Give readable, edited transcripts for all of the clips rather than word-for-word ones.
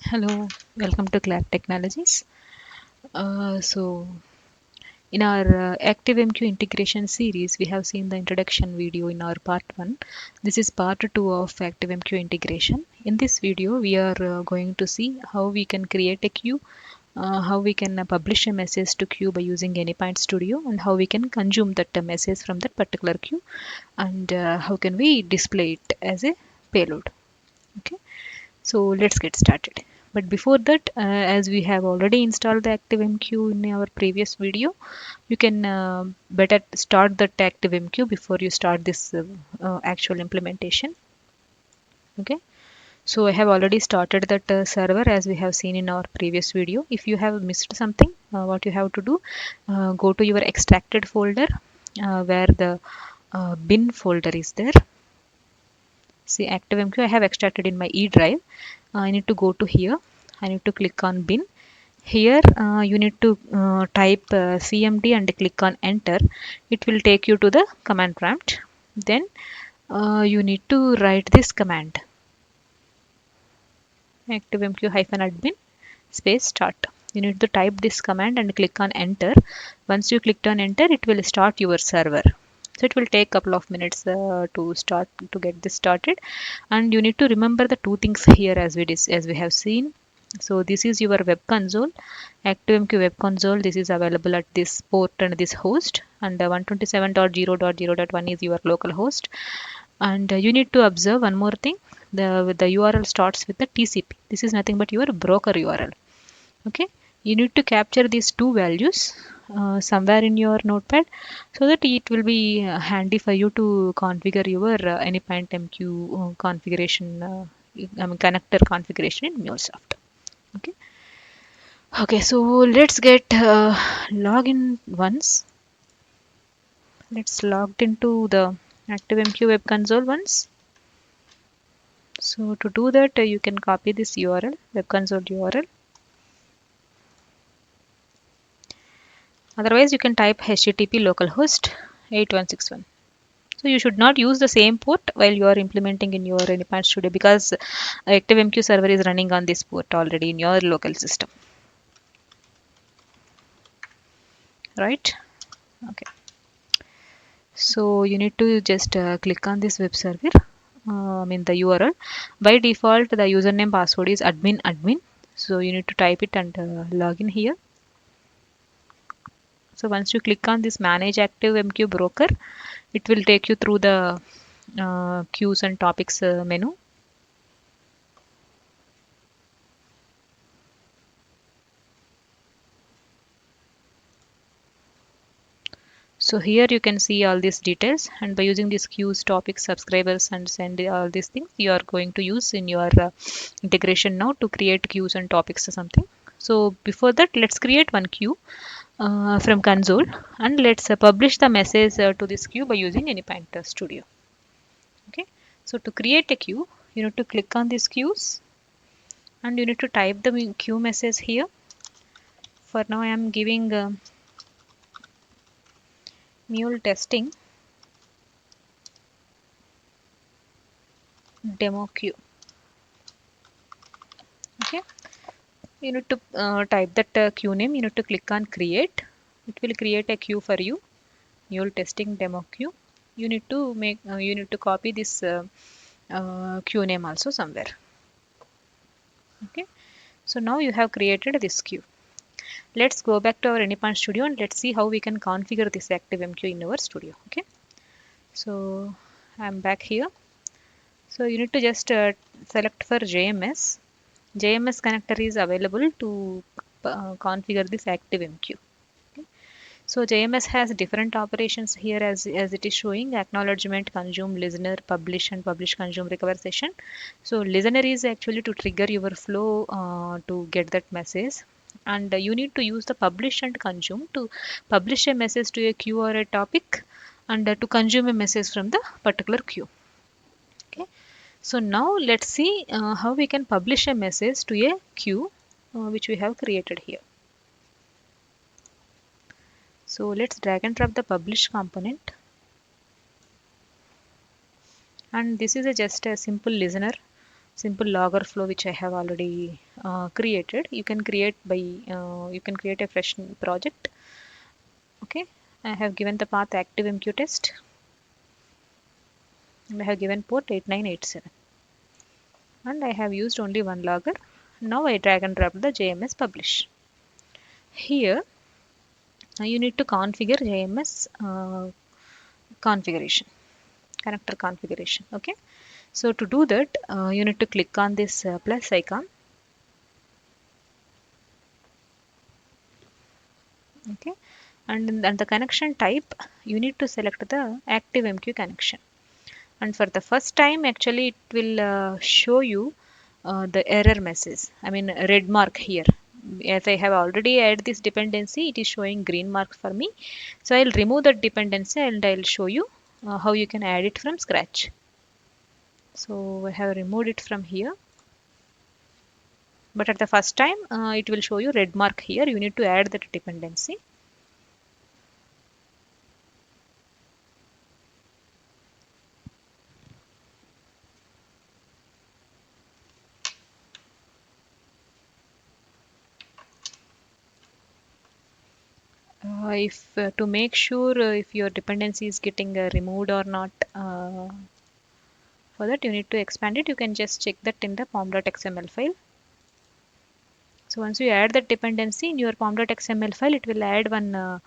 Hello, welcome to Cloud Technologies. In our ActiveMQ integration series, we have seen the introduction video in our part 1. This is part 2 of ActiveMQ integration. In this video, we are going to see how we can create a queue, how we can publish a message to queue by using AnyPoint Studio, and how we can consume that message from that particular queue, and how can we display it as a payload. Okay. So let's get started. But before that, as we have already installed the ActiveMQ in our previous video, you can better start the ActiveMQ before you start this actual implementation. Okay. So I have already started that server as we have seen in our previous video. If you have missed something, what you have to do, go to your extracted folder where the bin folder is there. See ActiveMQ I have extracted in my E drive. I need to go to here. I need to click on bin. Here you need to type cmd and click on enter. It will take you to the command prompt. Then you need to write this command ActiveMQ-admin space start. You need to type this command and click on enter. Once you clicked on enter, it will start your server. So it will take a couple of minutes to get this started, and you need to remember the two things here as we have seen. So this is your web console, ActiveMQ web console. This is available at this port and this host, and 127.0.0.1 is your local host. And you need to observe one more thing. The URL starts with the TCP. This is nothing but your broker URL. Okay, you need to capture these two values somewhere in your notepad so that it will be handy for you to configure your AnyPoint MQ configuration, connector configuration in Mulesoft. Okay. Okay, so let's get login once. Let's logged into the ActiveMQ web console once. So to do that, you can copy this URL, web console URL. Otherwise, you can type http localhost 8161. So you should not use the same port while you are implementing in your AnyPoint Studio, because ActiveMQ server is running on this port already in your local system. Right? Okay. So you need to just click on this web server. The URL. By default, the username password is admin. So you need to type it and log in here. So once you click on this manage ActiveMQ broker, it will take you through the queues and topics menu. So here you can see all these details, and by using these queues, topics, subscribers, and send all these things, you are going to use in your integration now to create queues and topics or something. So before that, let's create one queue from console, and let's publish the message to this queue by using AnyPoint Studio. Okay. So to create a queue, you need to click on these queues, and you need to type the queue message here. For now, I am giving Mule testing demo queue. Okay. You need to type that queue name. You need to click on create. It will create a queue for you. Mule testing demo queue. You need to copy this queue name also somewhere. Okay. So now you have created this queue. Let's go back to our AnyPoint Studio and let's see how we can configure this ActiveMQ in our studio. Okay. So I'm back here. So you need to just select for JMS. JMS connector is available to configure this ActiveMQ. Okay. So JMS has different operations here as it is showing: acknowledgement, consume, listener, publish, and publish, consume, recover session. So listener is actually to trigger your flow to get that message, and you need to use the publish and consume to publish a message to a queue or a topic, and to consume a message from the particular queue. Okay. So now let's see how we can publish a message to a queue which we have created here. So let's drag and drop the publish component, and this is just a simple listener simple logger flow which I have already created. You can create by you can create a fresh project. Okay, I have given the path ActiveMQ test and I have given port 8987 and I have used only one logger. Now I drag and drop the JMS publish. Here you need to configure JMS configuration, connector configuration. Okay, so to do that you need to click on this plus icon. Okay, and the connection type you need to select the ActiveMQ connection. And for the first time actually it will show you the error message, I mean red mark here. As I have already added this dependency, it is showing green mark for me. So I'll remove that dependency and I'll show you how you can add it from scratch. So I have removed it from here, but at the first time it will show you red mark here. You need to add that dependency. If to make sure if your dependency is getting removed or not, for that you need to expand it. You can just check that in the pom.xml file. So once you add that dependency in your pom.xml file, it will add one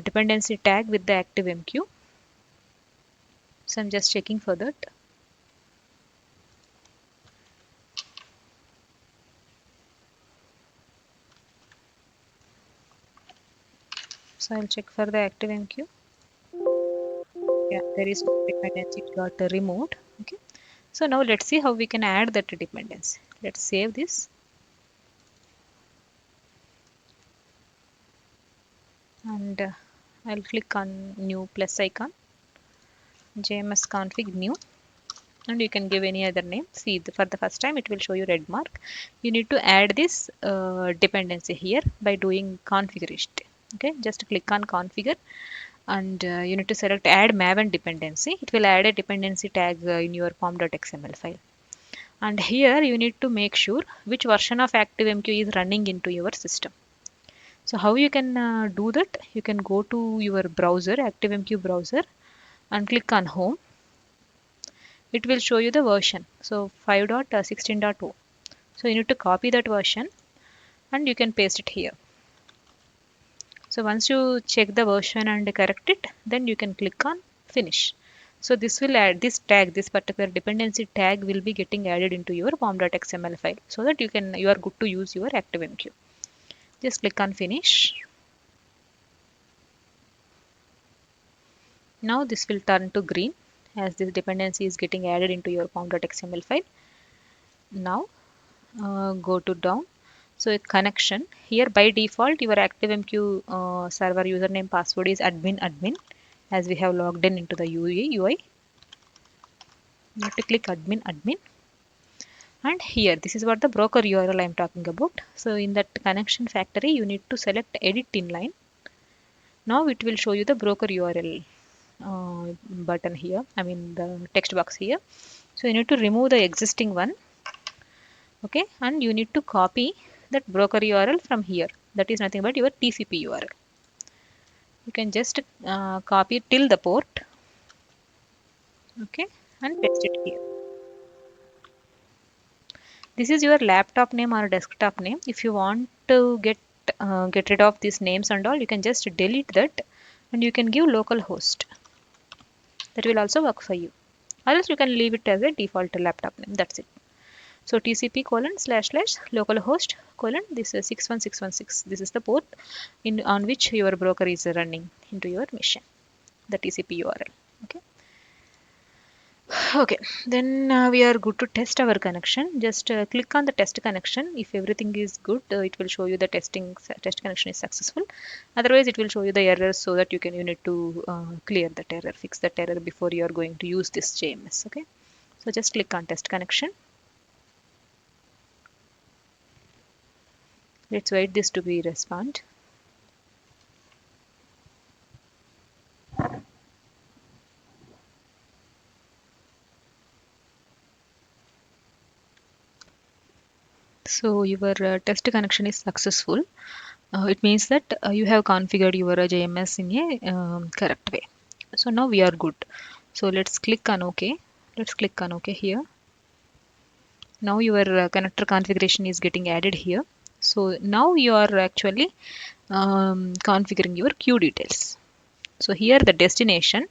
dependency tag with the ActiveMQ. So I'm just checking for that. So I'll check for the ActiveMQ. Yeah, there is no dependency, it got removed. Okay. So now let's see how we can add that dependency. Let's save this. And I'll click on new plus icon, JMS config new, and you can give any other name. See, for the first time it will show you red mark. You need to add this dependency here by doing configuration. Okay, just click on configure and you need to select add maven dependency. It will add a dependency tag in your pom.xml file. And here you need to make sure which version of ActiveMQ is running into your system. So how you can do that? You can go to your browser, ActiveMQ browser, and click on home. It will show you the version. So 5.16.0. So you need to copy that version and you can paste it here. So once you check the version and correct it, then you can click on finish. So this will add this tag, this particular dependency tag will be getting added into your pom.xml file so that you are good to use your ActiveMQ. Just click on finish. Now this will turn to green as this dependency is getting added into your pom.xml file. Now go to down. So a connection here by default your ActiveMQ server username password is admin as we have logged in into the UI. You have to click admin and here this is what the broker URL I am talking about. So in that connection factory you need to select edit inline. Now it will show you the broker URL button here, I mean the text box here. So you need to remove the existing one. Okay, and you need to copy that broker URL from here. That is nothing but your TCP URL. You can just copy till the port. Okay, and paste it here. This is your laptop name or desktop name. If you want to get rid of these names and all, you can just delete that and you can give localhost. That will also work for you. Or else you can leave it as a default laptop name. That's it. So TCP colon slash slash localhost colon this is 61616. This is the port in on which your broker is running into your machine. The TCP URL. Okay. Okay, then we are good to test our connection. Just click on the test connection. If everything is good, it will show you the test connection is successful. Otherwise, it will show you the errors so that you need to clear that error, fix that error before you are going to use this JMS. Okay, so just click on test connection. Let's wait this to be respond. So your test connection is successful. It means that you have configured your JMS in a correct way. So now we are good. So let's click on OK. Let's click on OK here. Now your connector configuration is getting added here. So now you are actually configuring your queue details. So here the destination,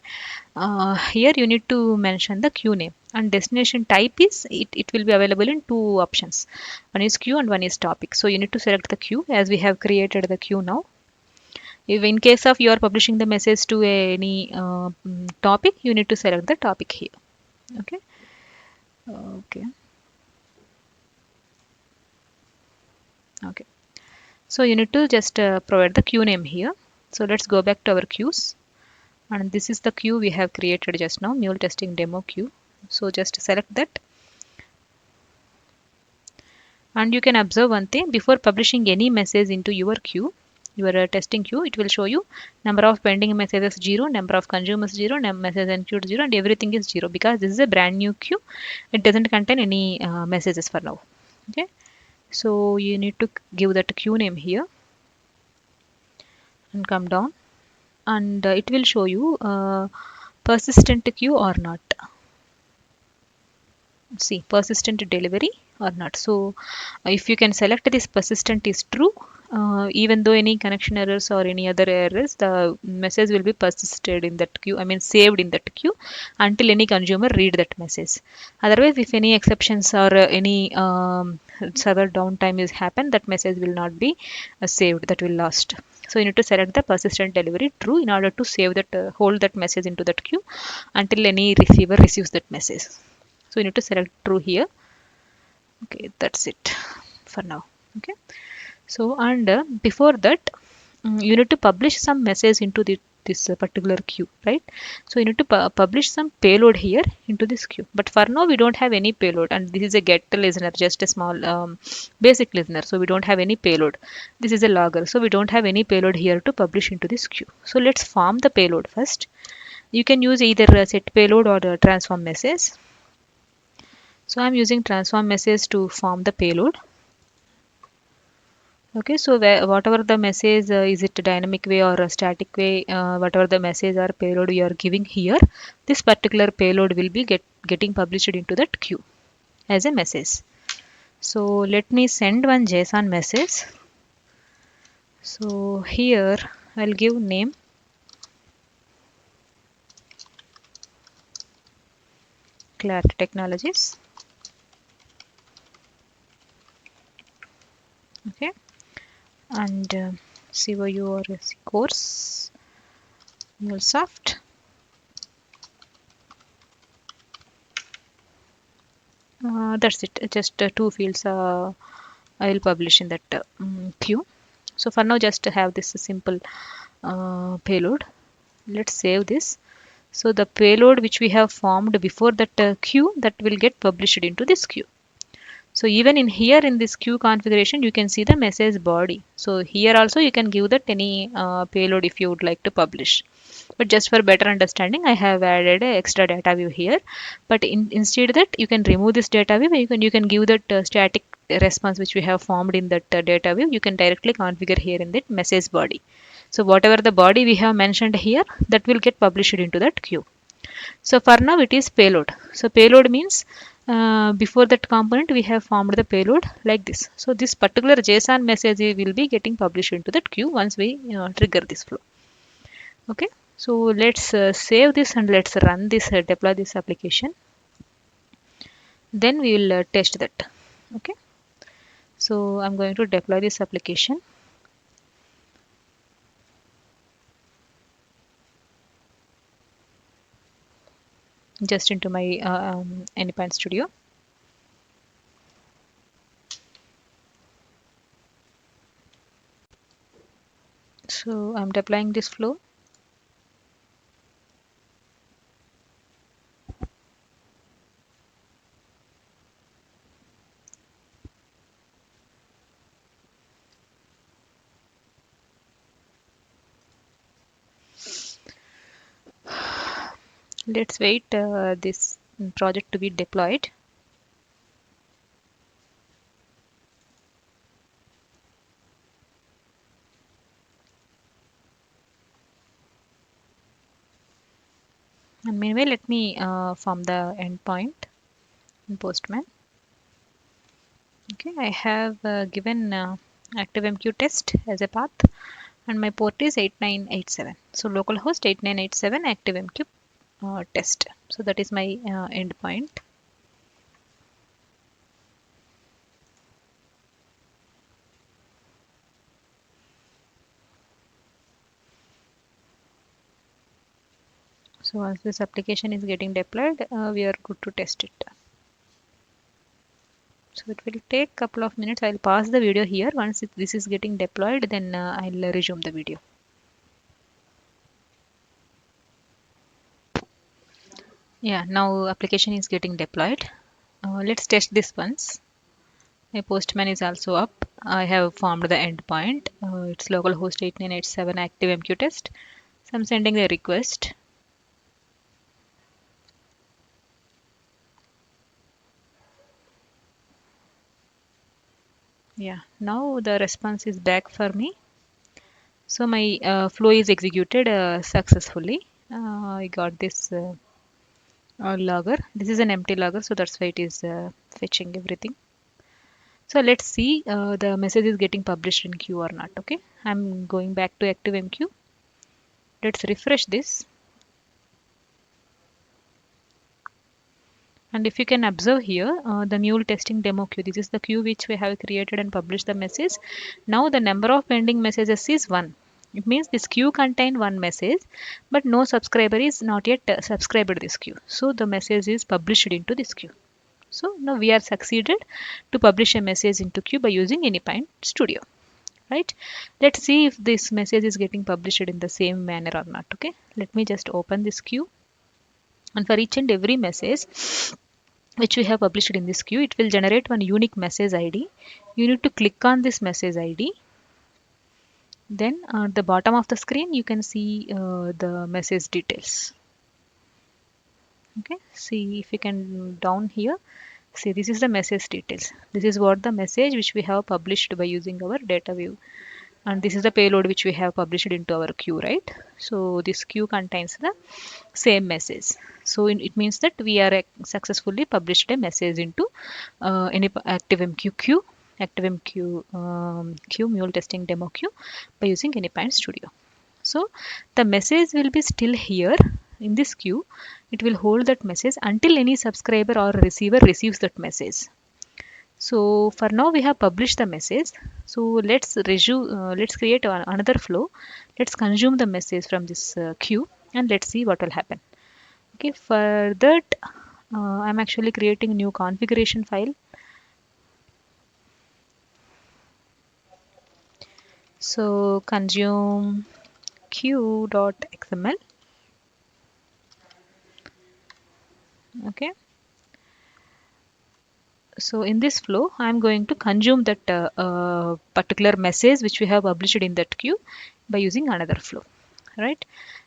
here you need to mention the queue name, and destination type is it will be available in two options. One is queue and one is topic. So you need to select the queue as we have created the queue now. If in case of you are publishing the message to any topic, you need to select the topic here. Okay. Okay. Okay. So you need to just provide the queue name here. So let's go back to our queues. And this is the queue we have created just now, Mule testing demo queue. So just select that. And you can observe one thing, before publishing any message into your queue, your testing queue, it will show you number of pending messages 0, number of consumers 0, message enqueued 0, and everything is 0 because this is a brand new queue. It doesn't contain any messages for now. Okay. So you need to give that queue name here and come down, and it will show you persistent queue or not. See, persistent delivery or not. So if you can select this persistent is true, even though any connection errors or any other errors, the message will be persisted in that queue, I mean saved in that queue until any consumer read that message. Otherwise, if any exceptions or any server downtime is happen, that message will not be saved, that will lost. So you need to select the persistent delivery true in order to save that, hold that message into that queue until any receiver receives that message. So you need to select true here. Okay, that's it for now. Okay. So and before that, you need to publish some message into this particular queue, right? So you need to publish some payload here into this queue. But for now, we don't have any payload, and this is a get listener, just a small basic listener. So we don't have any payload. This is a logger, so we don't have any payload here to publish into this queue. So let's form the payload first. You can use either set payload or transform message. So I'm using transform message to form the payload. Okay, so whatever the message, is it a dynamic way or a static way, whatever the message or payload you are giving here, this particular payload will be getting published into that queue as a message. So let me send one JSON message. So here I'll give name, Clarity Technologies. Okay, and COU or course Mulesoft. That's it. Just two fields I will publish in that queue. So for now, just to have this simple payload. Let's save this. So the payload which we have formed before that queue, that will get published into this queue. So even in here in this queue configuration, you can see the message body. So here also you can give that any payload if you would like to publish. But just for better understanding, I have added a extra data view here. But instead that you can remove this data view, you can give that static response which we have formed in that data view. You can directly configure here in that message body. So whatever the body we have mentioned here, that will get published into that queue. So for now it is payload. So payload means before that component we have formed the payload like this. So this particular JSON message will be getting published into that queue once we trigger this flow. Okay. So let's save this and let's run this, deploy this application. Then we will test that. Okay. So I'm going to deploy this application. Just into my Anypine Studio. So I'm deploying this flow. Let's wait this project to be deployed. And meanwhile, let me form the endpoint in Postman. Okay, I have given ActiveMQ test as a path, and my port is 8987. So localhost 8987 ActiveMQ test. So that is my endpoint. So once this application is getting deployed, we are good to test it. So it will take a couple of minutes. I'll pause the video here. Once this is getting deployed, then I'll resume the video. Yeah, now application is getting deployed. Let's test this once. My Postman is also up. I have formed the endpoint. It's localhost 8987 ActiveMQ test. So I'm sending the request. Yeah, now the response is back for me. So my flow is executed successfully. I got this logger. This is an empty logger, so that's why it is fetching everything. So let's see the message is getting published in queue or not. Okay, I'm going back to ActiveMQ. Let's refresh this. And if you can observe here, the Mule testing demo queue, this is the queue which we have created and published the message. Now the number of pending messages is 1. It means this queue contains one message, but no subscriber is not yet subscribed to this queue. So the message is published into this queue. So now we are succeeded to publish a message into queue by using AnyPint Studio. Right? Let's see if this message is getting published in the same manner or not. Okay, let me just open this queue. And for each and every message which we have published in this queue, it will generate one unique message ID. You need to click on this message ID. Then at the bottom of the screen, you can see the message details. Okay, see if you can down here. See, this is the message details. This is what the message which we have published by using our data view. And this is the payload which we have published into our queue, right? So this queue contains the same message. So it means that we are successfully published a message into any ActiveMQ queue, ActiveMQ queue, Mule testing demo queue by using AnyPint Studio. So the message will be still here in this queue. It will hold that message until any subscriber or receiver receives that message. So for now we have published the message. So let's create another flow. Let's consume the message from this queue and let's see what will happen. Okay, for that I'm actually creating a new configuration file. So consume queue.xml. Okay. So in this flow, I'm going to consume that particular message which we have published in that queue by using another flow, right?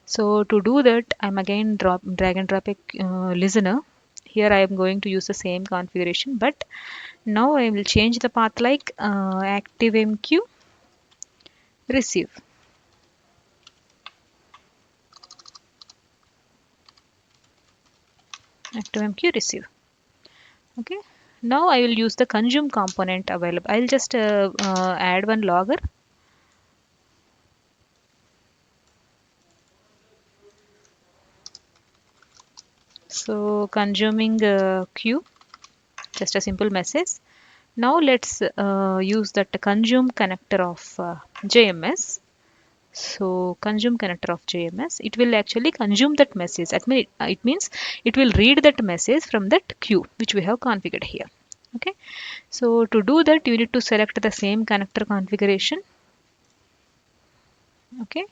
So to do that, I'm again drag and drop a listener. Here I am going to use the same configuration, but now I will change the path like ActiveMQ receive. ActiveMQ receive. Okay. Now I will use the consume component available. I'll just add one logger. So consuming queue, just a simple message. Now let's use that consume connector of JMS. So consume connector of JMS, it will actually consume that message. It means it will read that message from that queue which we have configured here. Okay. So to do that, you need to select the same connector configuration. Okay.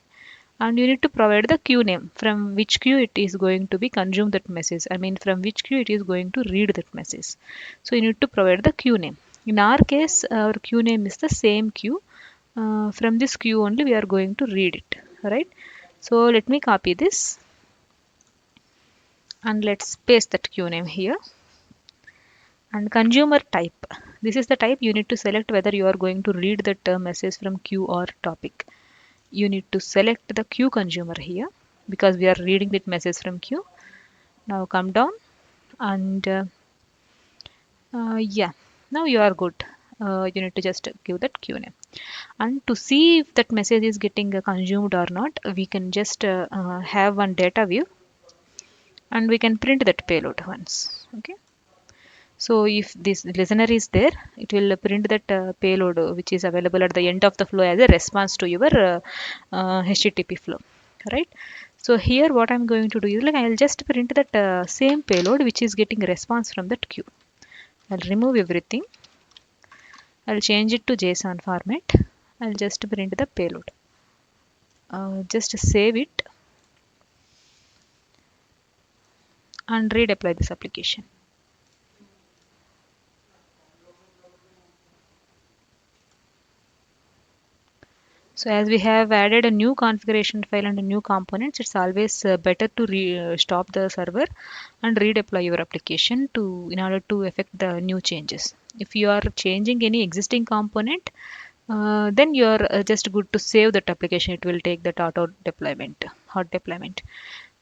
And you need to provide the queue name from which queue it is going to be consume that message. I mean from which queue it is going to read that message. So you need to provide the queue name. In our case, our queue name is the same queue. From this queue only we are going to read it, right? So let me copy this and let's paste that queue name here. And consumer type, this is the type you need to select whether you are going to read that message from queue or topic. You need to select the queue consumer here because we are reading that message from queue. Now come down and yeah, now you are good. You need to just give that Q name. And to see if that message is getting consumed or not, we can just have one data view and we can print that payload once. Okay. So if this listener is there, it will print that payload which is available at the end of the flow as a response to your HTTP flow, right? So here what I'm going to do is like I'll just print that same payload which is getting response from that queue. I'll remove everything. I'll change it to JSON format. I'll just print the payload. Just save it and redeploy this application. So as we have added a new configuration file and a new components, it's always better to stop the server and redeploy your application to in order to affect the new changes. If you are changing any existing component, then you are just good to save that application. It will take that auto deployment, hot deployment.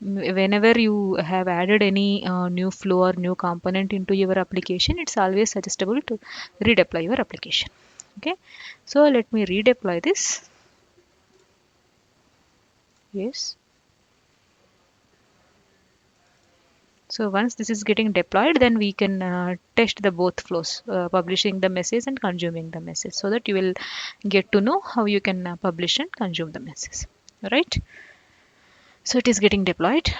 Whenever you have added any new flow or new component into your application, it's always suggestible to redeploy your application. Okay, so let me redeploy this. Yes. So once this is getting deployed, then we can test the both flows, publishing the message and consuming the message, so that you will get to know how you can publish and consume the message. All right. So it is getting deployed.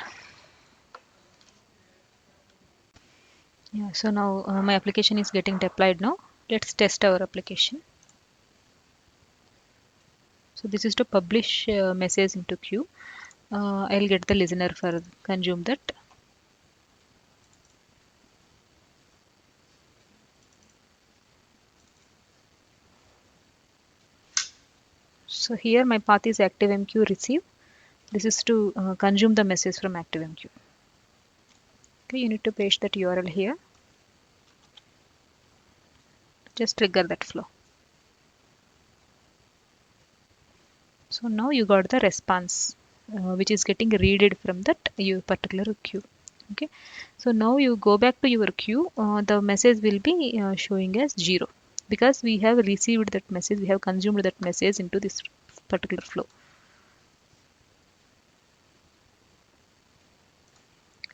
Yeah. So now my application is getting deployed now. Let's test our application. So this is to publish message into queue. I'll get the listener for consume that. So here my path is ActiveMQ receive. This is to consume the message from ActiveMQ. Okay, you need to paste that URL here. Just trigger that flow. So now you got the response which is getting readed from that particular queue. Okay. So now you go back to your queue. The message will be showing as 0 because we have received that message. We have consumed that message into this particular flow.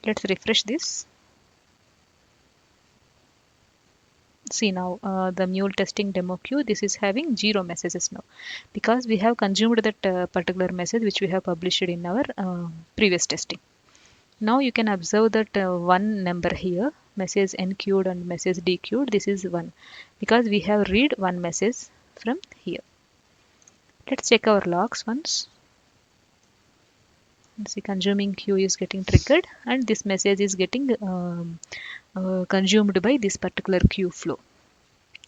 Let's refresh this. See now the Mule testing demo queue. This is having 0 messages now because we have consumed that particular message which we have published in our previous testing. Now you can observe that one number here, message enqueued and message dequeued. This is 1 because we have read one message from here. Let's check our logs once. See, consuming queue is getting triggered and this message is getting consumed by this particular queue flow.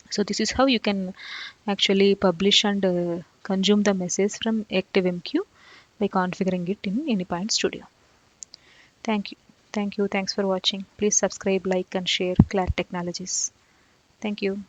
So this is how you can actually publish and consume the message from ActiveMQ by configuring it in AnyPoint Studio. Thank you. Thank you. Thanks for watching. Please subscribe, like, and share Clark Technologies. Thank you.